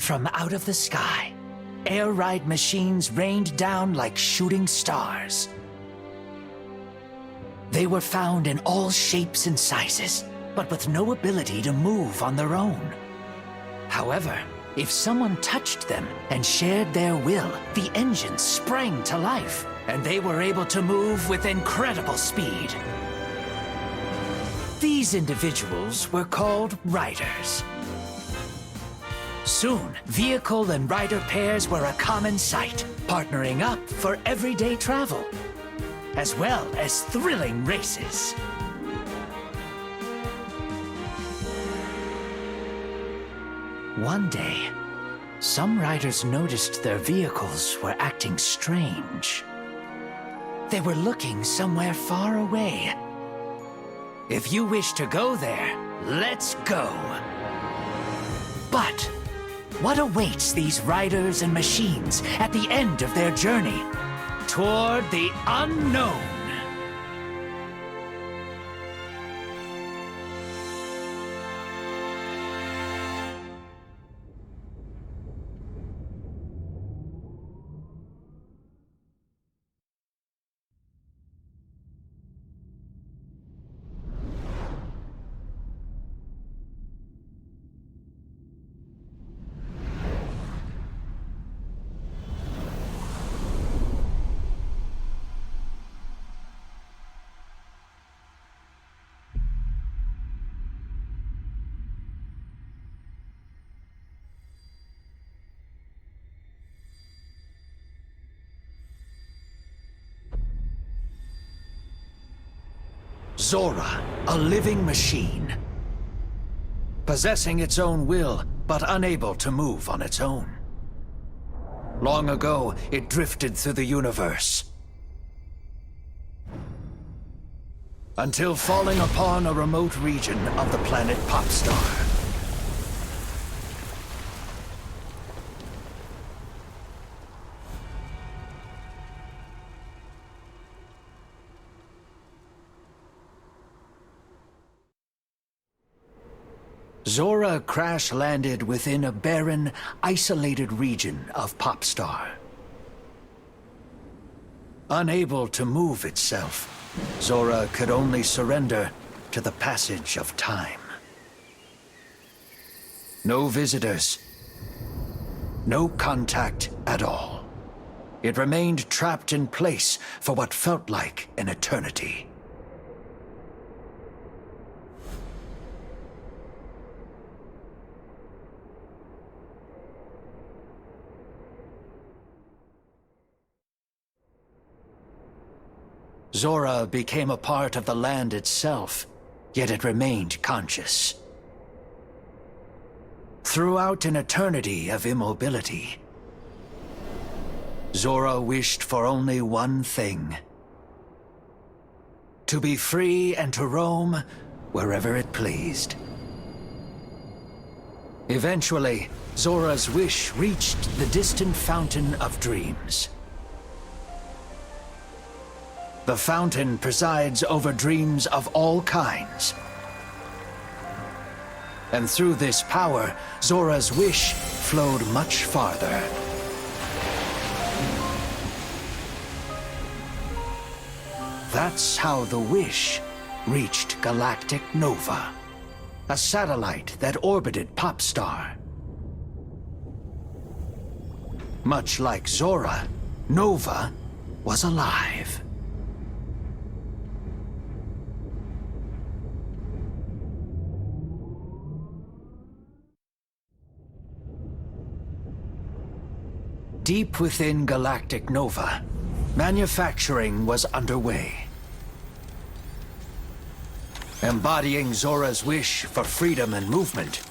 From out of the sky, air ride machines rained down like shooting stars. They were found in all shapes and sizes, but with no ability to move on their own. However, if someone touched them and shared their will, the engines sprang to life, and they were able to move with incredible speed. These individuals were called riders. Soon, vehicle and rider pairs were a common sight, partnering up for everyday travel, as well as thrilling races. One day, some riders noticed their vehicles were acting strange. They were looking somewhere far away. If you wish to go there, let's go. But what awaits these riders and machines at the end of their journey toward the unknown? Zora, a living machine. Possessing its own will, but unable to move on its own. Long ago, it drifted through the universe, until falling upon a remote region of the planet Popstar. Zora crash-landed within a barren, isolated region of Popstar. Unable to move itself, Zora could only surrender to the passage of time. No visitors, no contact at all. It remained trapped in place for what felt like an eternity. Zora became a part of the land itself, yet it remained conscious. Throughout an eternity of immobility, Zora wished for only one thing: to be free and to roam wherever it pleased. Eventually, Zora's wish reached the distant Fountain of Dreams. The fountain presides over dreams of all kinds. And through this power, Zora's wish flowed much farther. That's how the wish reached Galactic Nova, a satellite that orbited Popstar. Much like Zora, Nova was alive. Deep within Galactic Nova, manufacturing was underway. Embodying Zora's wish for freedom and movement,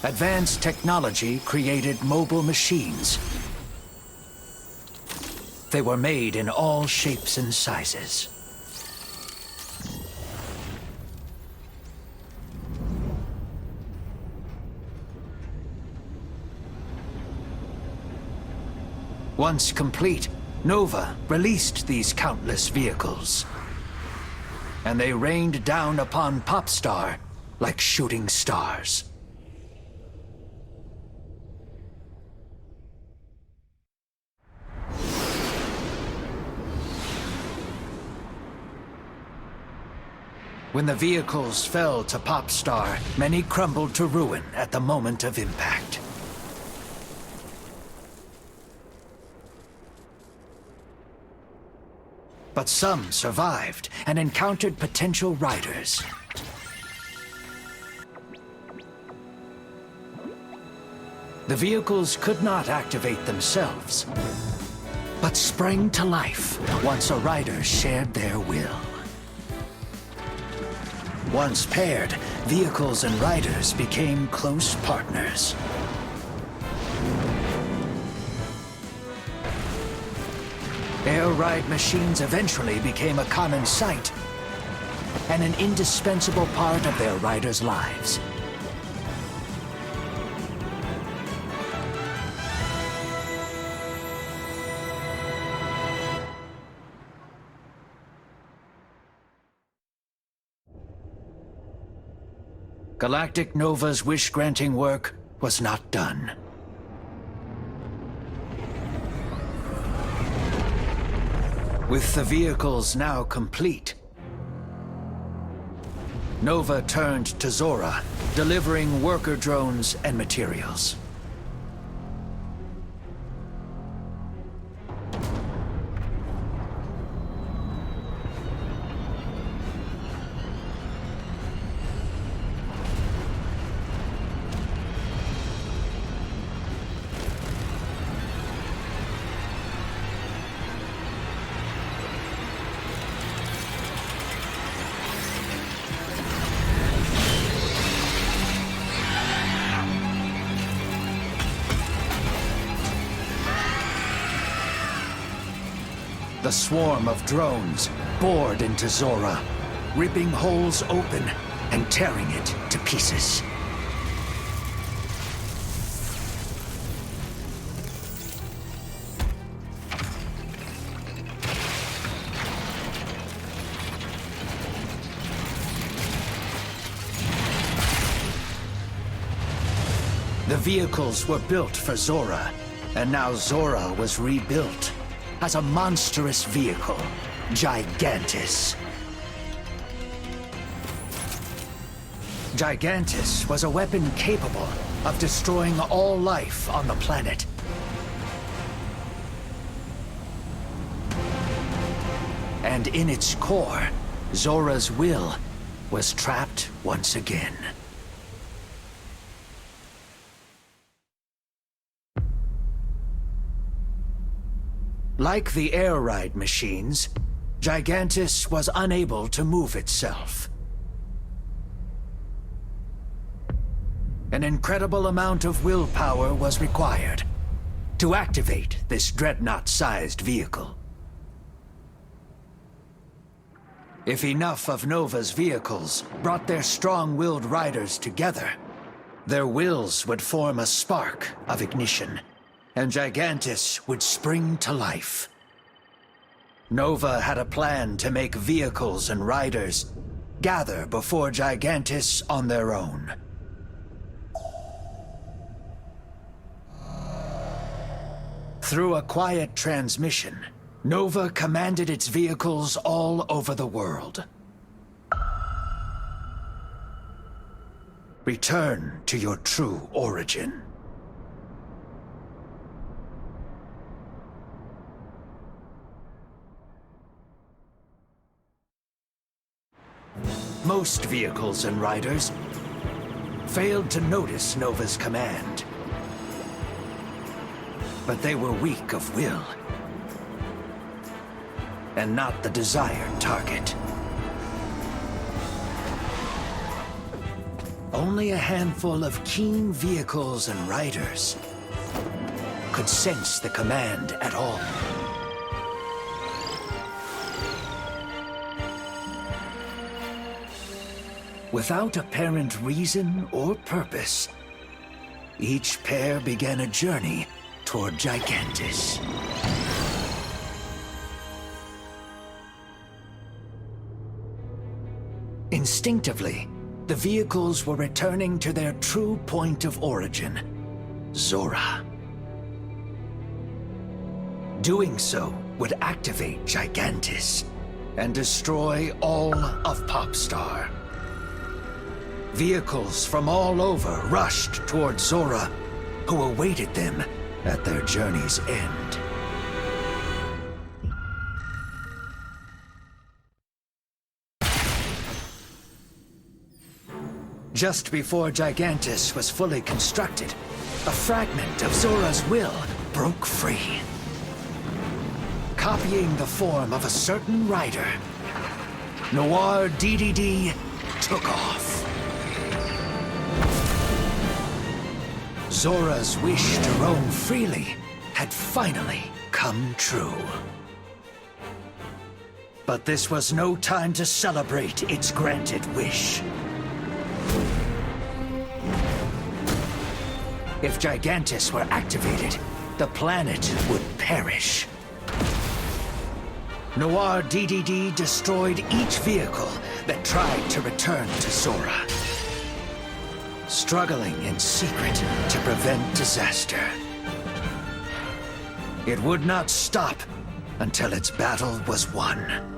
advanced technology created mobile machines. They were made in all shapes and sizes. Once complete, Nova released these countless vehicles. And they rained down upon Popstar like shooting stars. When the vehicles fell to Popstar, many crumbled to ruin at the moment of impact. But some survived and encountered potential riders. The vehicles could not activate themselves, but sprang to life once a rider shared their will. Once paired, vehicles and riders became close partners. Air ride machines eventually became a common sight and an indispensable part of their riders' lives. Galactic Nova's wish-granting work was not done. With the vehicles now complete, Nova turned to Zora, delivering worker drones and materials. The swarm of drones bored into Zora, ripping holes open and tearing it to pieces. The vehicles were built for Zora, and now Zora was rebuilt as a monstrous vehicle, Gigantus. Gigantus was a weapon capable of destroying all life on the planet. And in its core, Zora's will was trapped once again. Like the air ride machines, Gigantus was unable to move itself. An incredible amount of willpower was required to activate this dreadnought-sized vehicle. If enough of Nova's vehicles brought their strong-willed riders together, their wills would form a spark of ignition, and Gigantus would spring to life. Nova had a plan to make vehicles and riders gather before Gigantus on their own. Through a quiet transmission, Nova commanded its vehicles all over the world. Return to your true origin. Most vehicles and riders failed to notice Nova's command. But they were weak of will, and not the desired target. Only a handful of keen vehicles and riders could sense the command at all. Without apparent reason or purpose, each pair began a journey toward Gigantus. Instinctively, the vehicles were returning to their true point of origin, Zora. Doing so would activate Gigantus, and destroy all of Popstar. Vehicles from all over rushed toward Zora, who awaited them at their journey's end. Just before Gigantus was fully constructed, a fragment of Zora's will broke free. Copying the form of a certain rider, Noir DDD took off. Zora's wish to roam freely had finally come true. But this was no time to celebrate its granted wish. If Gigantus were activated, the planet would perish. Noir DDD destroyed each vehicle that tried to return to Zora, struggling in secret to prevent disaster. It would not stop until its battle was won.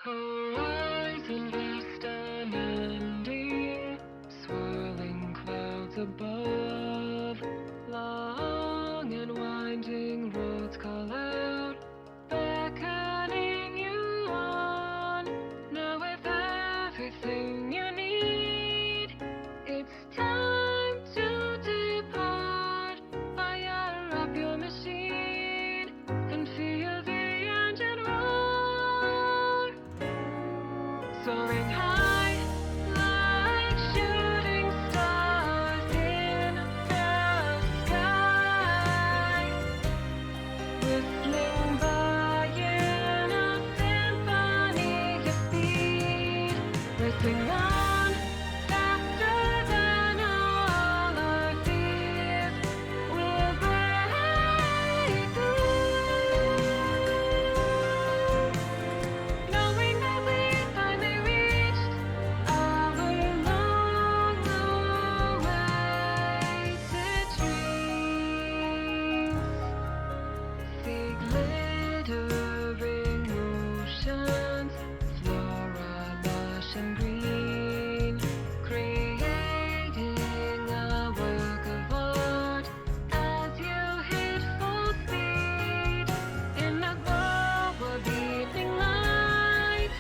Horizon vast and ending, swirling clouds above. Long and winding roads call out, beckoning you on. Now with everything you need, it's time to depart. Fire up your machine and feel the engine roar. Soaring high like shooting stars in the sky, whistling by in a symphony of speed, racing on faster than all our fears. We'll break through, knowing that we finally reached our long-awaited dreams. See glittering oceans, flora lush and green, creating a work of art as you hit full speed. In the glow of evening light,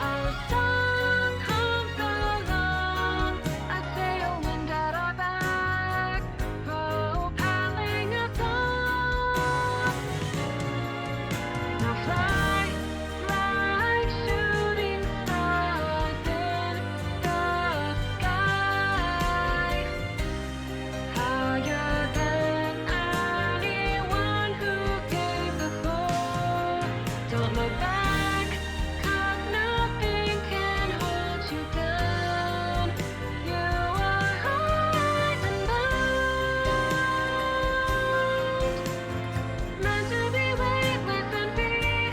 our song hums along, a sailwind at our back, propelling us on. Now fly like shooting stars in the sky, higher than anyone who came before. Don't look back, 'cause nothing can hold you down. You are horizon bound, meant to be weightless and free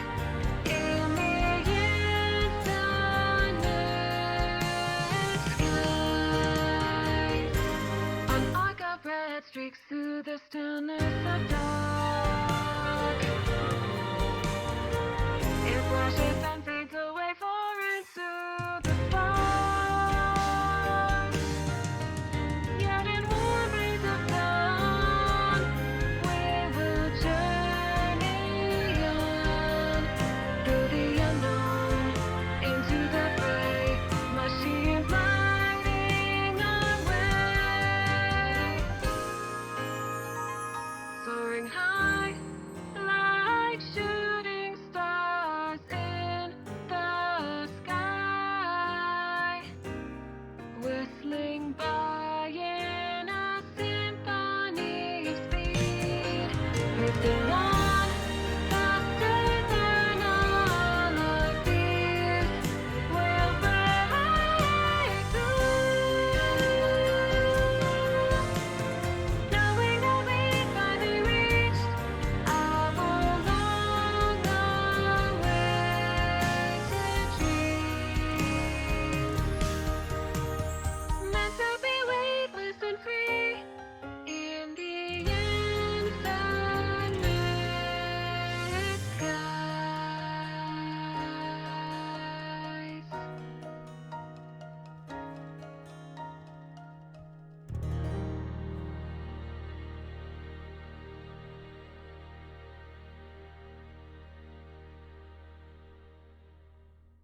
in the infinite skies. An arc of red streaks through the stillness of dawn.